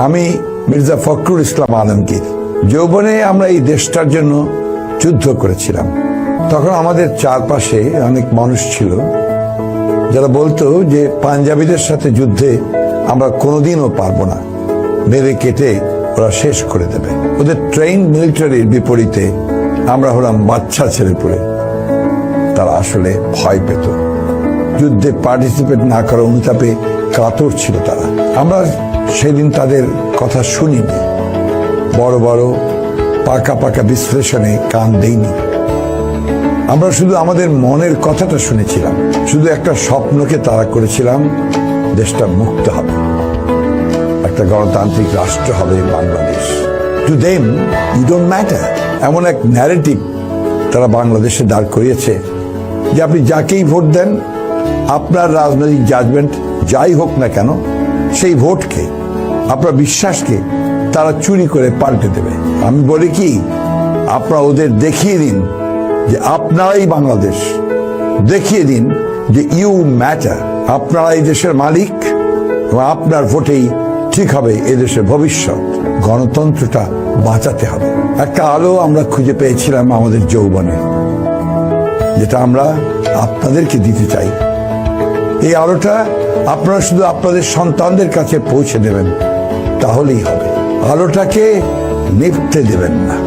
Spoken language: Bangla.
আমি মির্জা ফখরুল ইসলাম আলমগীর। যৌবনে আমরা এই দেশটার জন্য যুদ্ধ করেছিলাম। তখন আমাদের চারপাশে অনেক মানুষ ছিল যারা বলতো যে পাঞ্জাবিদের সাথে যুদ্ধে আমরা কোনোদিনও পারবো না, মেরে কেটে ওরা শেষ করে দেবে। ওদের ট্রেন মিলিটারির বিপরীতে আমরা হলাম বাচ্চা ছেলেপুলে। তারা আসলে ভয় পেত, যুদ্ধে পার্টিসিপেট না করার অনুতাপে কাতর ছিল তারা। আমরা সেদিন তাদের কথা শুনিনি, বড় বড় পাকা পাকা বিশ্লেষণে কান দেইনি। আমরা শুধু আমাদের মনের কথাটা শুনেছিলাম, শুধু একটা স্বপ্নকে তাড়া করেছিলাম, দেশটা মুক্ত হবে, একটা গণতান্ত্রিক রাষ্ট্র হবে বাংলাদেশ। To them you don't matter, এমন এক ন্যারেটিভ তারা বাংলাদেশে দাঁড় করিয়েছে যে আপনি যাকেই ভোট দেন, আপনার রাজনৈতিক জাজমেন্ট যাই হোক না কেন, সেই ভোটকে, আপনার বিশ্বাসকে তারা চুরি করে পাল্টে দেবে। আমি বলি কি, আপনারা ওদের দেখিয়ে দিন যে আপনারাই বাংলাদেশ, দেখিয়ে দিন যে ইউ ম্যাটার, আপনারা এই দেশের মালিক এবং আপনার ভোটেই ঠিক হবে এদেশের ভবিষ্যৎ। গণতন্ত্রটা বাঁচাতে হবে। একটা আলো আমরা খুঁজে পেয়েছিলাম আমাদের যৌবনে, যেটা আমরা আপনাদেরকে দিতে চাই। এই আলোটা আপনারা শুধু আপনাদের সন্তানদের কাছে পৌঁছে দেবেন, তাহলেই হবে। আলোটাকে নিভতে দেবেন না।